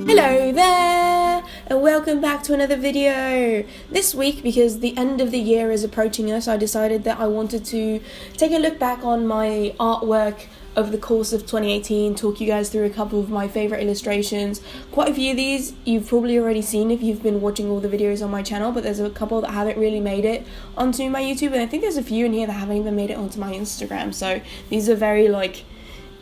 Hello there and welcome back to another video. This week, because the end of the year is approaching us, I decided that I wanted to take a look back on my artwork over the course of 2018, talk you guys through a couple of my favorite illustrations. Quite a few of these you've probably already seen if you've been watching all the videos on my channel, but there's a couple that haven't really made it onto my YouTube, and I think there's a few in here that haven't even made it onto my Instagram. So these are very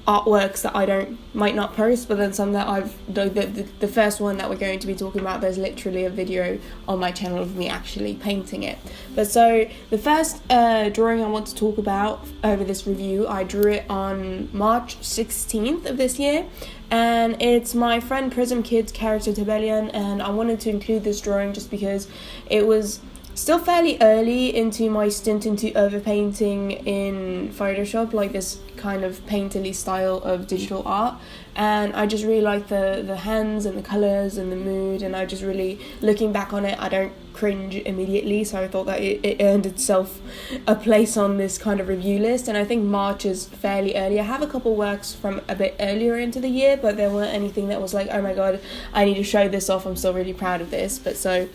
artworks that I might not post, but then some that I've the first one that we're going to be talking about, there's literally a video on my channel of me actually painting it. But so the first drawing I want to talk about over this review, I drew it on March 16th of this year, and it's my friend Prism Kid's character Tabellion, and I wanted to include this drawing just because it was still fairly early into my stint into overpainting in Photoshop, like this kind of painterly style of digital art, and I just really like the hands and the colours and the mood, and I just really, looking back on it, I don't cringe immediately, so I thought that it earned itself a place on this kind of review list. And I think March is fairly early. I have a couple works from a bit earlier into the year, but there weren't anything that was like, oh my god, I need to show this off, I'm still really proud of this. But so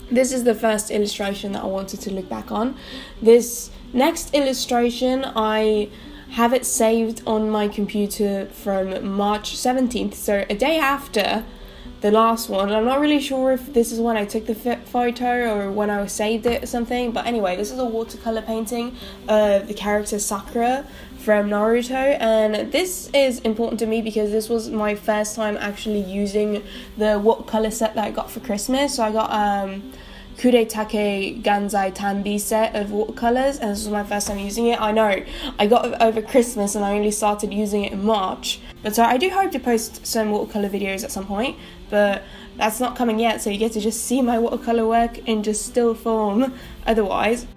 this is the first illustration that I wanted to look back on. This next illustration, I have it saved on my computer from March 17th, so a day after the last one. I'm not really sure if this is when I took the photo or when I saved it or something, but anyway, this is a watercolor painting of the character Sakura from Naruto, and this is important to me because this was my first time actually using the watercolor set that I got for Christmas. So I got Kuretake Ganzai Tanbi set of watercolors, and this was my first time using it. I know I got it over Christmas and I only started using it in March, but so I do hope to post some watercolor videos at some point, but that's not coming yet, so you get to just see my watercolor work in just still form otherwise.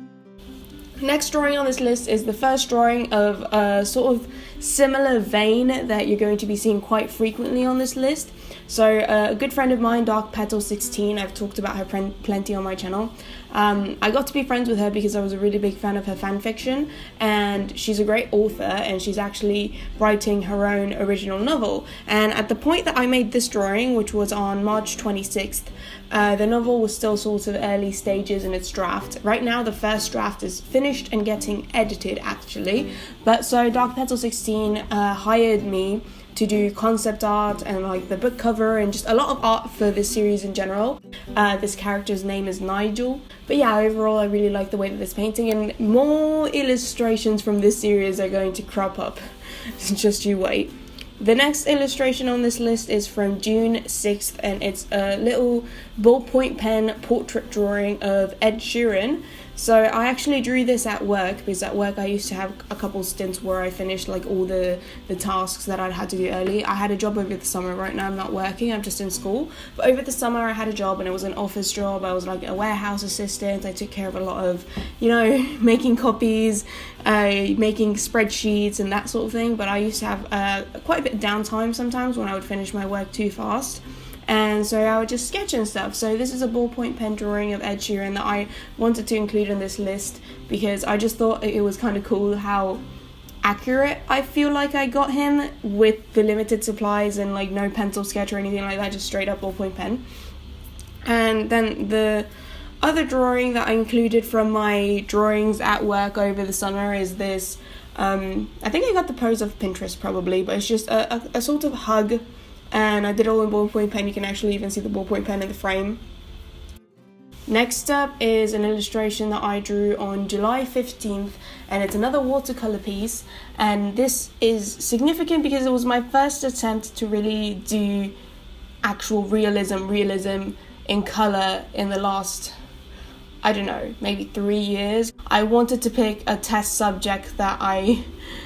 Next drawing on this list is the first drawing of a sort of similar vein that you're going to be seeing quite frequently on this list. So a good friend of mine, Dark Petal 16, I've talked about her plenty on my channel. I got to be friends with her because I was a really big fan of her fanfiction, and she's a great author, and she's actually writing her own original novel. And at the point that I made this drawing, which was on March 26th, the novel was still sort of early stages in its draft. Right now the first draft is finished and getting edited actually, but so Dark Petal 16 hired me to do concept art and like the book cover and just a lot of art for this series in general. This character's name is Nigel. But yeah, overall I really like the way that this painting, and more illustrations from this series are going to crop up. Just you wait. The next illustration on this list is from June 6th, and it's a little ballpoint pen portrait drawing of Ed Sheeran. So I actually drew this at work, because at work I used to have a couple stints where I finished like all the tasks that I'd had to do early. I had a job over the summer. Right now I'm not working, I'm just in school. But over the summer I had a job, and it was an office job. I was like a warehouse assistant. I took care of a lot of, making copies, making spreadsheets and that sort of thing. But I used to have quite a bit of downtime sometimes when I would finish my work too fast, and so I would just sketch and stuff. So this is a ballpoint pen drawing of Ed Sheeran that I wanted to include on this list because I just thought it was kind of cool how accurate I feel like I got him with the limited supplies and like no pencil sketch or anything like that, just straight up ballpoint pen. And then the other drawing that I included from my drawings at work over the summer is this, I think I got the pose off Pinterest probably, but it's just a sort of hug, and I did it all in ballpoint pen. You can actually even see the ballpoint pen in the frame. Next up is an illustration that I drew on July 15th, and it's another watercolor piece, and this is significant because it was my first attempt to really do actual realism in color in the last, I don't know, maybe 3 years. I wanted to pick a test subject that I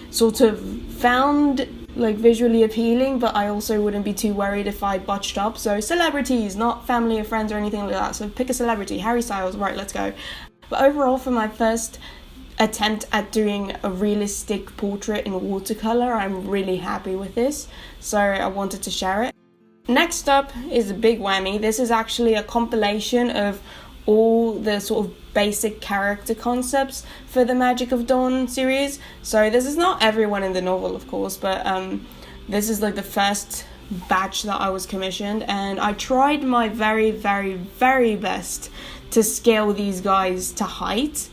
sort of found like visually appealing, but I also wouldn't be too worried if I botched up. So celebrities, not family or friends or anything like that. So pick a celebrity, Harry Styles, right, let's go. But overall, for my first attempt at doing a realistic portrait in watercolor, I'm really happy with this. So I wanted to share it. Next up is a big whammy. This is actually a compilation of all the sort of basic character concepts for the Magic of Dawn series. So this is not everyone in the novel, of course, but this is like the first batch that I was commissioned, and I tried my very, very, very best to scale these guys to height.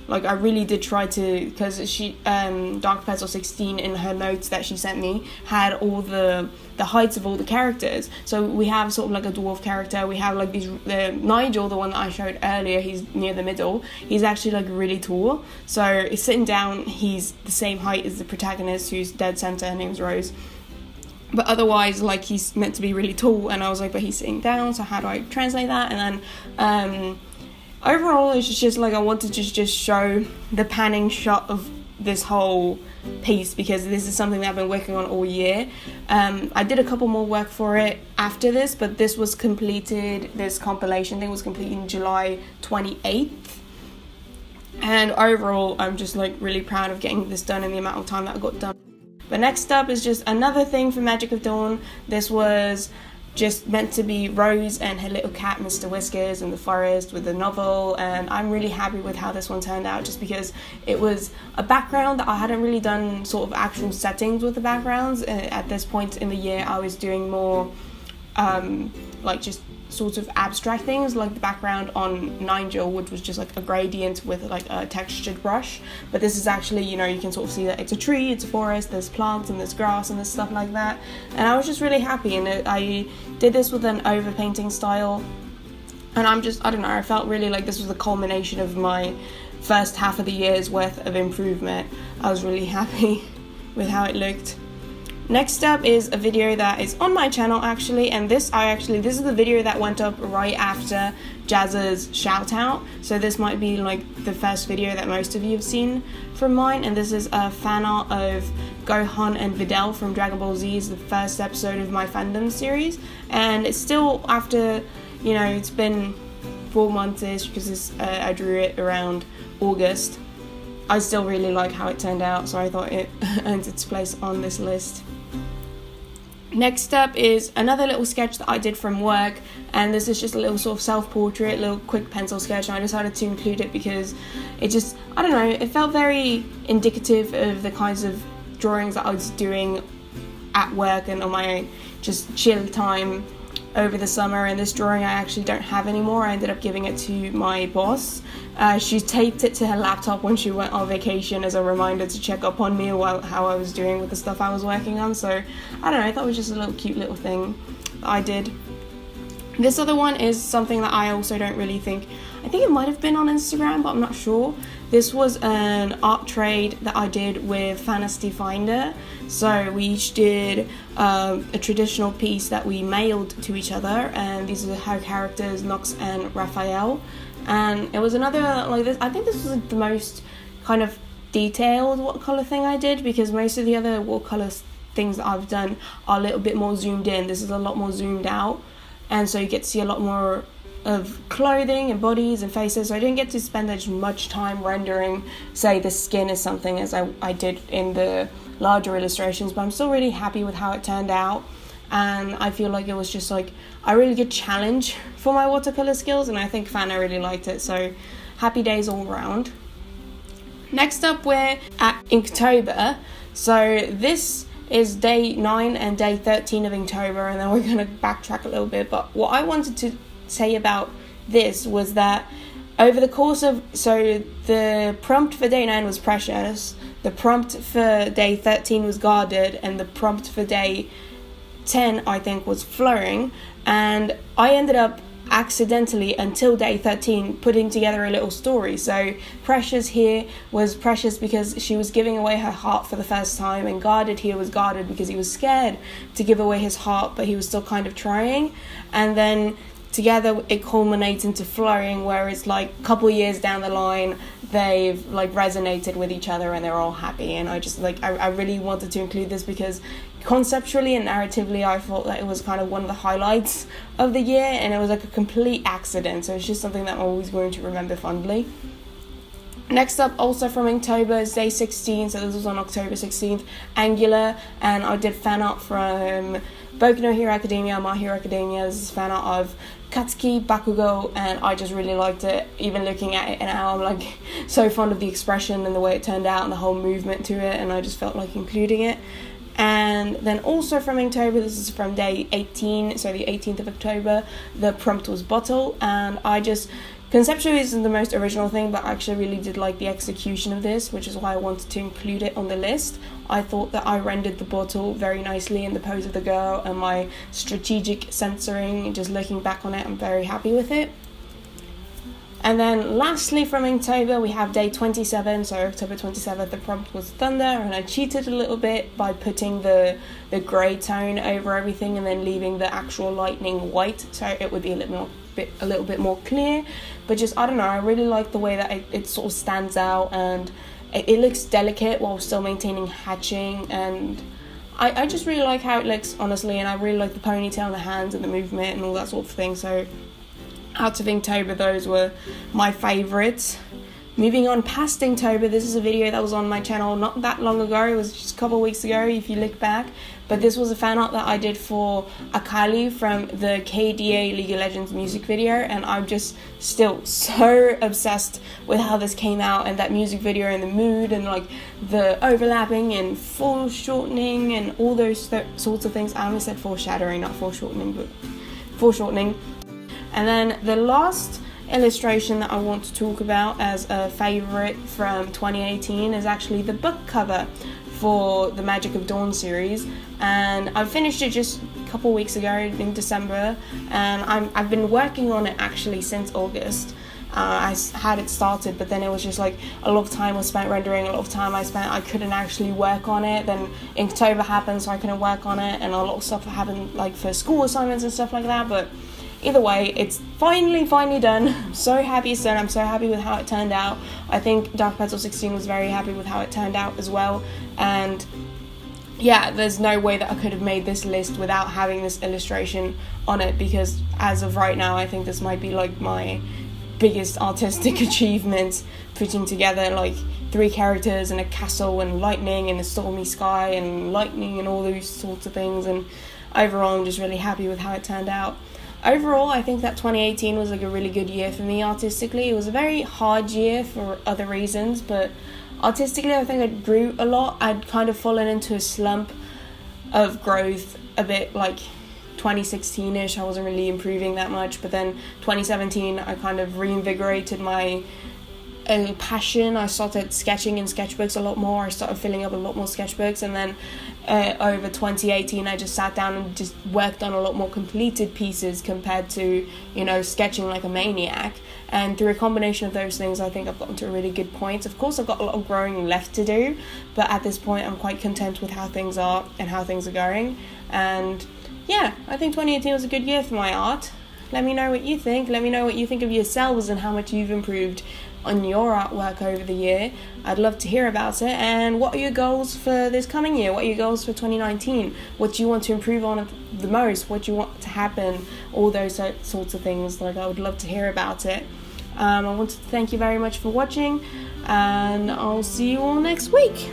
Like, I really did try to, because she, Dark Pencil 16 in her notes that she sent me had all the heights of all the characters. So we have sort of like a dwarf character, we have like the Nigel, the one that I showed earlier, he's near the middle, he's actually like really tall. So he's sitting down, he's the same height as the protagonist who's dead center, her name's Rose. But otherwise, like, he's meant to be really tall, and I was like, but he's sitting down, so how do I translate that? And then, overall, it's just like I wanted to just show the panning shot of this whole piece, because this is something that I've been working on all year. I did a couple more work for it after this, but this was completed, this compilation thing was completed in July 28th. And overall, I'm just like really proud of getting this done in the amount of time that I got done. But next up is just another thing for Magic of Dawn. This was just meant to be Rose and her little cat, Mr. Whiskers, in the forest with the novel, and I'm really happy with how this one turned out, just because it was a background that I hadn't really done sort of actual settings with the backgrounds. At this point in the year, I was doing more like just sort of abstract things, like the background on Nigel, which was just like a gradient with like a textured brush. But this is actually, you know, you can sort of see that it's a tree, it's a forest, there's plants and there's grass and there's stuff like that. And I was just really happy, and I did this with an overpainting style. And I don't know, I felt really like this was the culmination of my first half of the year's worth of improvement. I was really happy with how it looked. Next up is a video that is on my channel actually, and this is the video that went up right after Jazz's shout out. So this might be like the first video that most of you have seen from mine, and this is a fan art of Gohan and Videl from Dragon Ball Z, the first episode of my fandom series. And it's still after, you know, it's been 4 months-ish, because I drew it around August. I still really like how it turned out, so I thought it earned its place on this list. Next up is another little sketch that I did from work, and this is just a little sort of self-portrait, little quick pencil sketch, and I decided to include it because it just, I don't know, it felt very indicative of the kinds of drawings that I was doing at work and on my just chill time over the summer. And this drawing I actually don't have anymore. I ended up giving it to my boss. She taped it to her laptop when she went on vacation as a reminder to check up on me while how I was doing with the stuff I was working on. So I don't know, I thought it was just a little cute little thing that I did. This other one is something that I also don't really think, I think it might have been on Instagram, but I'm not sure. This was an art trade that I did with Fantasy Finder. So we each did a traditional piece that we mailed to each other, and these are her characters, Nox and Raphael. And it was another, like this, I think this was the most kind of detailed watercolor thing I did, because most of the other watercolor things that I've done are a little bit more zoomed in. This is a lot more zoomed out, and so you get to see a lot more of clothing and bodies and faces. So I didn't get to spend as much time rendering, say, the skin or something as I did in the larger illustrations, but I'm still really happy with how it turned out. And I feel like it was just like a really good challenge for my watercolor skills, and I think Fana really liked it, so happy days all around. Next up, we're at Inktober. So this is day 9 and day 13 of Inktober, and then we're going to backtrack a little bit. But what I wanted to say about this was that over the course of, so the prompt for day 9 was Precious, the prompt for day 13 was Guarded, and the prompt for day 10 I think was Flowering. And I ended up accidentally, until day 13, putting together a little story. So Precious here was Precious because she was giving away her heart for the first time, and Guarded here was Guarded because he was scared to give away his heart, but he was still kind of trying. And then together it culminates into Flowering, where it's like a couple years down the line they've like resonated with each other and they're all happy. And I just like I really wanted to include this because conceptually and narratively I thought that it was kind of one of the highlights of the year, and it was like a complete accident, so it's just something that I'm always going to remember fondly. Next up, also from Inktober, is day 16, so this was on October 16th, Angular, and I did fan art from Boku no Hero Academia, My Hero Academia. This is fan art of Katsuki, Bakugo, and I just really liked it. Even looking at it now, I'm like so fond of the expression and the way it turned out and the whole movement to it, and I just felt like including it. And then also from Inktober, this is from day 18, so the 18th of October, the prompt was bottle, and I just, conceptually this isn't the most original thing, but I actually really did like the execution of this, which is why I wanted to include it on the list. I thought that I rendered the bottle very nicely in the pose of the girl, and my strategic censoring, just looking back on it, I'm very happy with it. And then lastly from Inktober, we have day 27, so October 27th, the prompt was thunder, and I cheated a little bit by putting the grey tone over everything and then leaving the actual lightning white, so it would be a little bit more clear. But just, I don't know, I really like the way that it sort of stands out, and it looks delicate while still maintaining hatching, and I just really like how it looks, honestly, and I really like the ponytail and the hands and the movement and all that sort of thing. So out of Inktober, those were my favourites. Moving on past Inktober, this is a video that was on my channel not that long ago. It was just a couple of weeks ago if you look back. But this was a fan art that I did for Akali from the KDA League of Legends music video, and I'm just still so obsessed with how this came out, and that music video and the mood and like the overlapping and foreshortening and all those sorts of things. I almost said foreshadowing, not foreshortening, but foreshortening. And then the last illustration that I want to talk about as a favourite from 2018 is actually the book cover for the Magic of Dawn series, and I finished it just a couple weeks ago in December, and I've been working on it actually since August. I had it started, but then it was just like a lot of time was spent rendering, a lot of time I couldn't actually work on it. Then Inktober happened, so I couldn't work on it, and a lot of stuff happened like for school assignments and stuff like that. But either way, it's finally done. I'm so happy it's done. I'm so happy with how it turned out. I think Dark Petal 16 was very happy with how it turned out as well. And yeah, there's no way that I could have made this list without having this illustration on it, because as of right now, I think this might be like my biggest artistic achievement, putting together like 3 characters and a castle and lightning and a stormy sky and lightning and all those sorts of things. And overall, I'm just really happy with how it turned out. Overall, I think that 2018 was like a really good year for me artistically. It was a very hard year for other reasons, but artistically I think I grew a lot. I'd kind of fallen into a slump of growth a bit, like 2016-ish. I wasn't really improving that much, but then 2017 I kind of reinvigorated my passion. I started sketching in sketchbooks a lot more. I started filling up a lot more sketchbooks, and then over 2018 I just sat down and just worked on a lot more completed pieces compared to, you know, sketching like a maniac. And through a combination of those things, I think I've gotten to a really good point. Of course, I've got a lot of growing left to do, but at this point I'm quite content with how things are and how things are going. And yeah, I think 2018 was a good year for my art. Let me know what you think. Let me know what you think of yourselves and how much you've improved on your artwork over the year. I'd love to hear about it. And what are your goals for this coming year? What are your goals for 2019? What do you want to improve on the most? What do you want to happen? All those sorts of things. Like, I would love to hear about it. I want to thank you very much for watching, and I'll see you all next week.